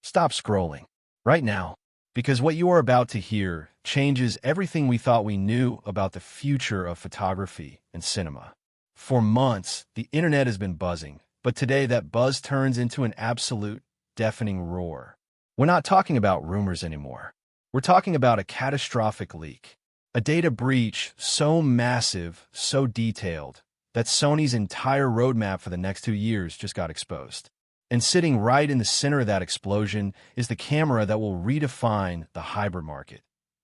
stop scrolling right now, because what you are about to hear changes everything we thought we knew about the future of photography and cinema. For months, the internet has been buzzing, but today that buzz turns into an absolute, deafening roar. We're not talking about rumors anymore. We're talking about a catastrophic leak, a data breach so massive, so detailed, that Sony's entire roadmap for the next 2 years just got exposed. And sitting right in the center of that explosion is the camera that will redefine the hybrid market,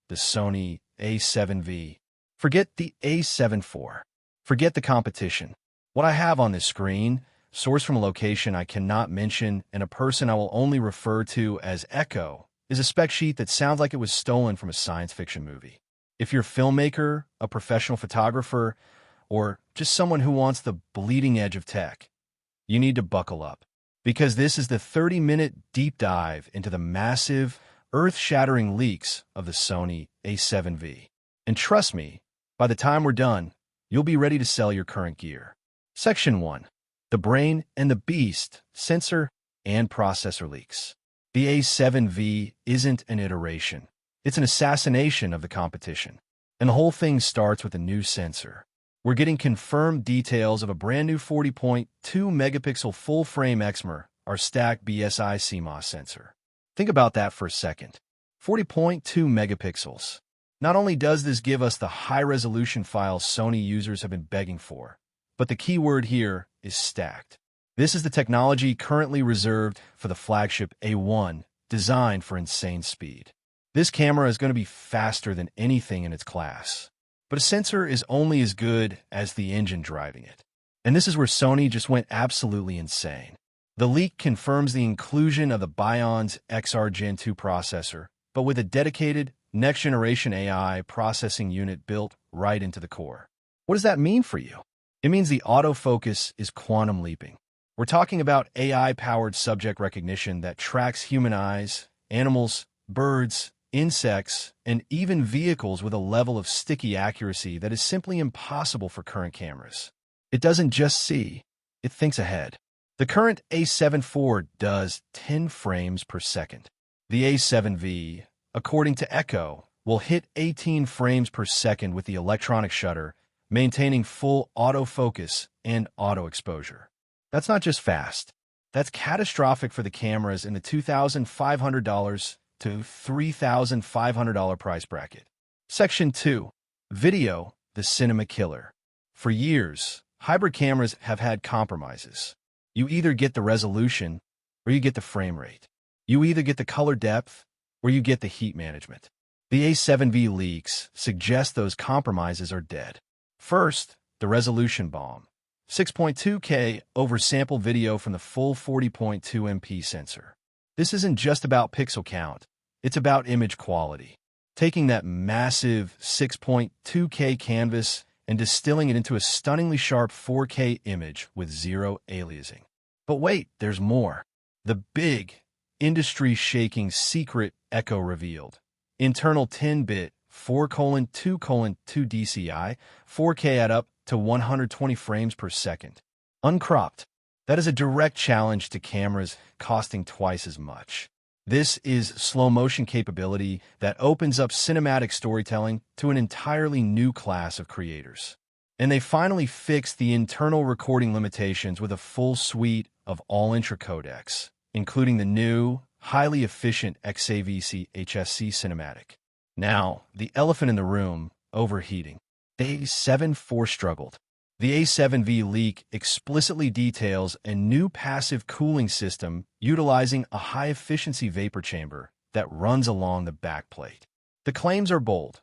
the Sony A7V. Forget the A7 IV. Forget the competition. What I have on this screen, sourced from a location I cannot mention and a person I will only refer to as Echo, is a spec sheet that sounds like it was stolen from a science fiction movie. If you're a filmmaker, a professional photographer, or just someone who wants the bleeding edge of tech, you need to buckle up. Because this is the 30-minute deep dive into the massive, earth-shattering leaks of the Sony A7V. And trust me, by the time we're done, you'll be ready to sell your current gear. Section 1. The Brain and the Beast, Sensor and Processor Leaks. The A7V isn't an iteration. It's an assassination of the competition. And the whole thing starts with a new sensor. We're getting confirmed details of a brand new 40.2 megapixel full-frame XMR, our stacked BSI CMOS sensor. Think about that for a second. 40.2 megapixels. Not only does this give us the high-resolution files Sony users have been begging for, but the key word here is stacked. This is the technology currently reserved for the Flagship A1, designed for insane speed. This camera is going to be faster than anything in its class. But a sensor is only as good as the engine driving it. And this is where Sony just went absolutely insane. The leak confirms the inclusion of the Bion's XR Gen 2 processor, but with a dedicated next-generation AI processing unit built right into the core. What does that mean for you? It means the autofocus is quantum leaping. We're talking about AI-powered subject recognition that tracks human eyes, animals, birds, insects, and even vehicles with a level of sticky accuracy that is simply impossible for current cameras. It doesn't just see, it thinks ahead. The current A7 IV does 10 frames per second. The A7V, according to Echo, will hit 18 frames per second with the electronic shutter, maintaining full autofocus and auto exposure. That's not just fast. That's catastrophic for the cameras in the $2,500 to $3,500 price bracket. Section 2. Video, the cinema killer. For years, hybrid cameras have had compromises. You either get the resolution or you get the frame rate. You either get the color depth or you get the heat management. The A7V leaks suggest those compromises are dead. First, the resolution bomb. 6.2K oversample video from the full 40.2 MP sensor. This isn't just about pixel count, it's about image quality. Taking that massive 6.2K canvas and distilling it into a stunningly sharp 4K image with zero aliasing. But wait, there's more. The big, industry-shaking secret Echo revealed. Internal 10-bit 4:2:2 DCI, 4K at up to 120 frames per second. Uncropped. That is a direct challenge to cameras costing twice as much. This is slow motion capability that opens up cinematic storytelling to an entirely new class of creators. And they finally fixed the internal recording limitations with a full suite of all-intra codecs, including the new, highly efficient XAVC HSC cinematic. Now, the elephant in the room, overheating. The A7 IV struggled. The A7V leak explicitly details a new passive cooling system utilizing a high-efficiency vapor chamber that runs along the backplate. The claims are bold.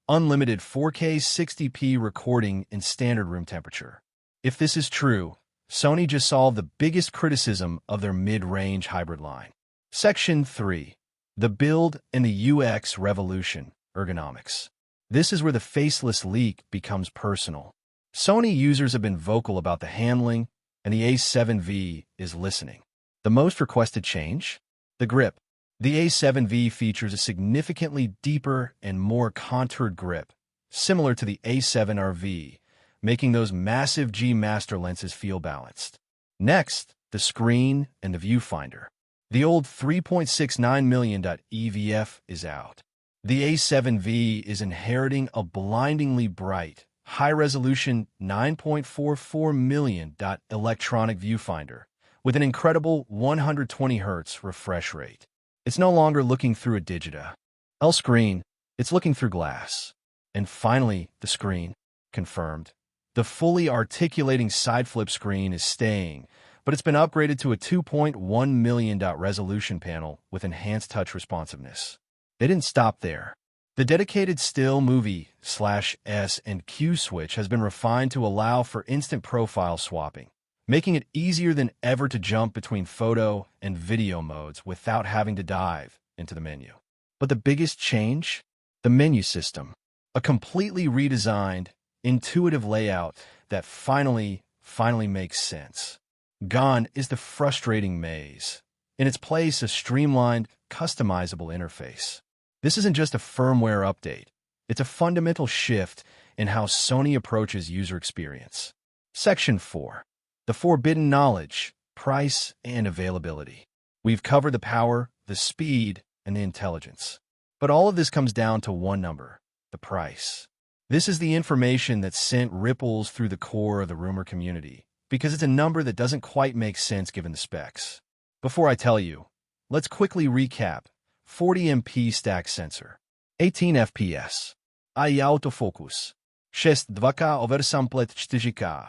Unlimited 4K 60p recording in standard room temperature. If this is true, Sony just solved the biggest criticism of their mid-range hybrid line. Section 3. The Build and the UX Revolution, Ergonomics. This is where the faceless leak becomes personal. Sony users have been vocal about the handling, and the A7V is listening. The most requested change? The grip. The A7V features a significantly deeper and more contoured grip, similar to the A7RV, making those massive G Master lenses feel balanced. Next, the screen and the viewfinder. The old 3.69 million EVF is out. The A7V is inheriting a blindingly bright, high-resolution 9.44 million electronic viewfinder with an incredible 120 Hz refresh rate. It's no longer looking through a Digita L screen, it's looking through glass. And finally, the screen. Confirmed. The fully articulating side flip screen is staying, but it's been upgraded to a 2.1 million resolution panel with enhanced touch responsiveness. They didn't stop there. The dedicated still movie /S and Q switch has been refined to allow for instant profile swapping, making it easier than ever to jump between photo and video modes without having to dive into the menu. But the biggest change? The menu system. A completely redesigned, intuitive layout that finally makes sense. Gone is the frustrating maze. In its place, a streamlined, customizable interface. This isn't just a firmware update. It's a fundamental shift in how Sony approaches user experience. Section 4. The forbidden knowledge, price, and availability. We've covered the power, the speed, and the intelligence. But all of this comes down to one number, the price. This is the information that sent ripples through the core of the rumor community, because it's a number that doesn't quite make sense given the specs. Before I tell you, let's quickly recap. 40MP stack sensor, 18 FPS, autofocus, 6.2K oversamplet 4K,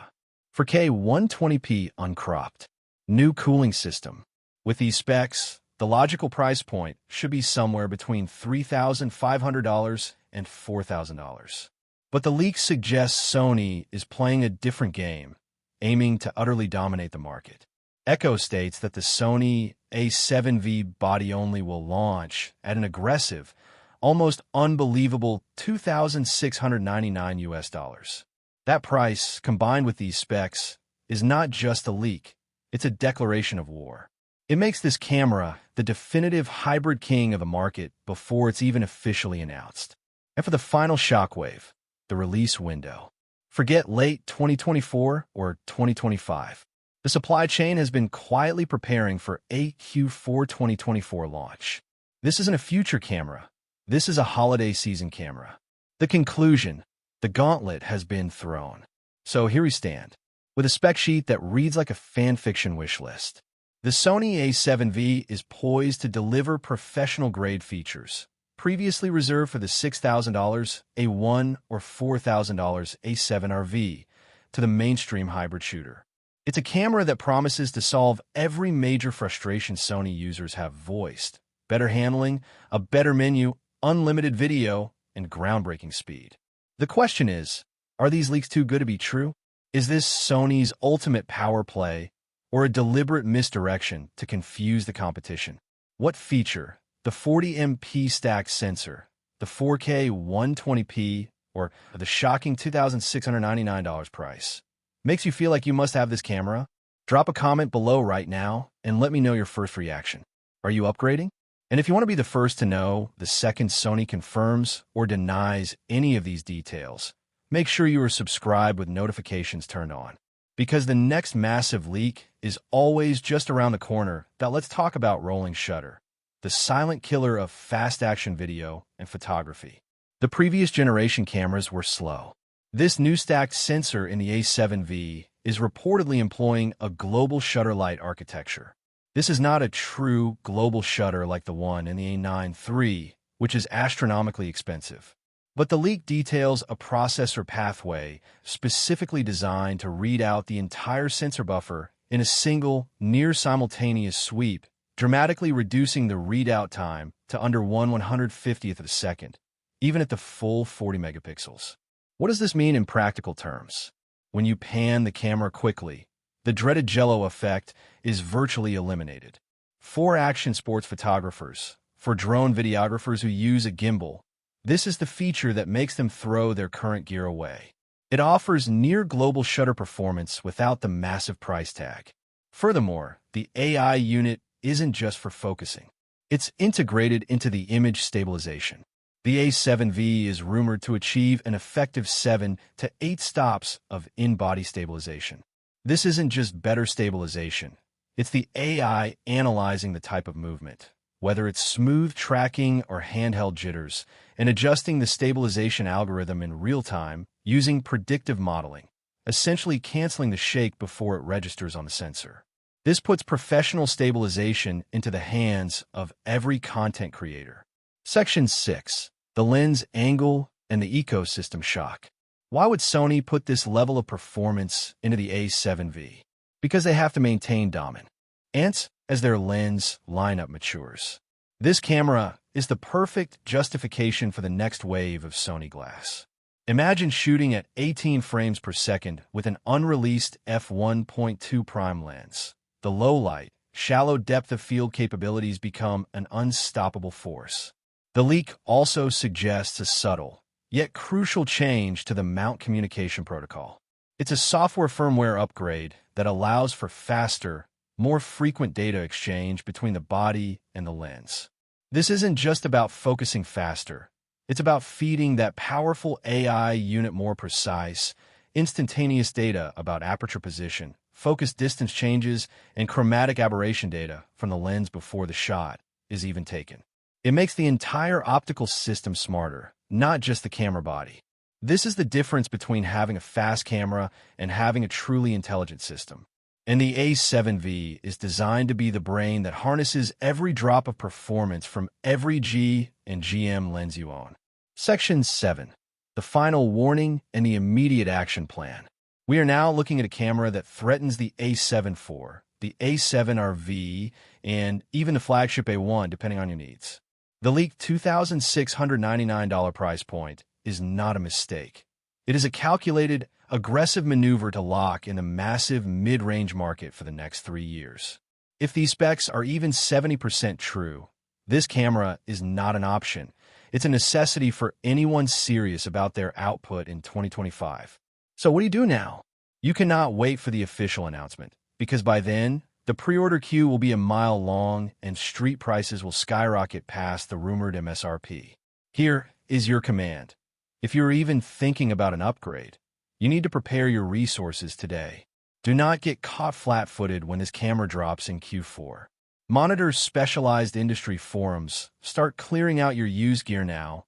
4K 120p uncropped, new cooling system. With these specs, the logical price point should be somewhere between $3,500 and $4,000. But the leak suggests Sony is playing a different game, aiming to utterly dominate the market. Echo states that the Sony A7V body-only will launch at an aggressive, almost unbelievable $2,699. That price, combined with these specs, is not just a leak, it's a declaration of war. It makes this camera the definitive hybrid king of the market before it's even officially announced. And for the final shockwave, the release window. Forget late 2024 or 2025. The supply chain has been quietly preparing for a Q4 2024 launch. This isn't a future camera. This is a holiday season camera. The conclusion, the gauntlet has been thrown. So here we stand, with a spec sheet that reads like a fan fiction wish list. The Sony A7V is poised to deliver professional-grade features, previously reserved for the $6,000 A1 or $4,000 A7RV, to the mainstream hybrid shooter. It's a camera that promises to solve every major frustration Sony users have voiced. Better handling, a better menu, unlimited video, and groundbreaking speed. The question is, are these leaks too good to be true? Is this Sony's ultimate power play, or a deliberate misdirection to confuse the competition? What feature, the 40MP stacked sensor, the 4K 120p, or the shocking $2,699 price, makes you feel like you must have this camera? Drop a comment below right now and let me know your first reaction. Are you upgrading? And if you want to be the first to know the second Sony confirms or denies any of these details, make sure you are subscribed with notifications turned on. Because the next massive leak is always just around the corner. Now let's talk about rolling shutter, the silent killer of fast action video and photography. The previous generation cameras were slow. This new stacked sensor in the A7V is reportedly employing a global shutter light architecture. This is not a true global shutter like the one in the A9 III, which is astronomically expensive. But the leak details a processor pathway specifically designed to read out the entire sensor buffer in a single, near-simultaneous sweep, dramatically reducing the readout time to under 1/150th of a second, even at the full 40 megapixels. What does this mean in practical terms? When you pan the camera quickly, the dreaded jello effect is virtually eliminated. For action sports photographers, for drone videographers who use a gimbal, this is the feature that makes them throw their current gear away. It offers near-global shutter performance without the massive price tag. Furthermore, the AI unit isn't just for focusing. It's integrated into the image stabilization. The A7V is rumored to achieve an effective 7 to 8 stops of in-body stabilization. This isn't just better stabilization. It's the AI analyzing the type of movement, whether it's smooth tracking or handheld jitters, and adjusting the stabilization algorithm in real time using predictive modeling, essentially canceling the shake before it registers on the sensor. This puts professional stabilization into the hands of every content creator. Section 6. The lens angle and the ecosystem shock. Why would Sony put this level of performance into the A7V? Because they have to maintain dominance as their lens lineup matures. This camera is the perfect justification for the next wave of Sony glass. Imagine shooting at 18 frames per second with an unreleased f1.2 prime lens. The low light, shallow depth of field capabilities become an unstoppable force. The leak also suggests a subtle, yet crucial change to the mount communication protocol. It's a software firmware upgrade that allows for faster, more frequent data exchange between the body and the lens. This isn't just about focusing faster. It's about feeding that powerful AI unit more precise, instantaneous data about aperture position, focus distance changes, and chromatic aberration data from the lens before the shot is even taken. It makes the entire optical system smarter, not just the camera body. This is the difference between having a fast camera and having a truly intelligent system. And the A7V is designed to be the brain that harnesses every drop of performance from every G and GM lens you own. Section 7. The final warning and the immediate action plan. We are now looking at a camera that threatens the A7 IV, the A7RV, and even the Flagship A1, depending on your needs. The leaked $2,699 price point is not a mistake. It is a calculated, aggressive maneuver to lock in the massive mid-range market for the next 3 years. If these specs are even 70% true, this camera is not an option. It's a necessity for anyone serious about their output in 2025. So what do you do now? You cannot wait for the official announcement, because by then, the pre-order queue will be a mile long and street prices will skyrocket past the rumored MSRP. Here is your command. If you're even thinking about an upgrade, you need to prepare your resources today. Do not get caught flat-footed when this camera drops in Q4. Monitor specialized industry forums, start clearing out your used gear now,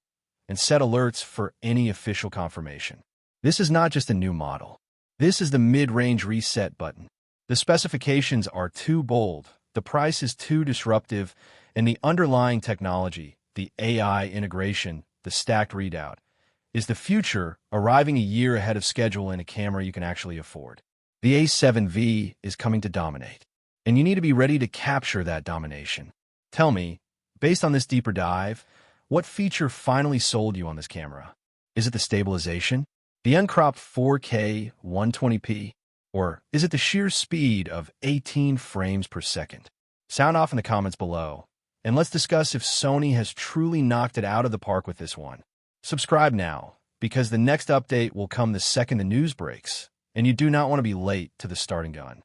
and set alerts for any official confirmation. This is not just a new model. This is the mid-range reset button. The specifications are too bold, the price is too disruptive, and the underlying technology, the AI integration, the stacked readout, is the future, arriving a year ahead of schedule in a camera you can actually afford. The A7V is coming to dominate, and you need to be ready to capture that domination. Tell me, based on this deeper dive, what feature finally sold you on this camera? Is it the stabilization? The uncropped 4K 120p? Or is it the sheer speed of 18 frames per second? Sound off in the comments below, and let's discuss if Sony has truly knocked it out of the park with this one. Subscribe now, because the next update will come the second the news breaks, and you do not want to be late to the starting gun.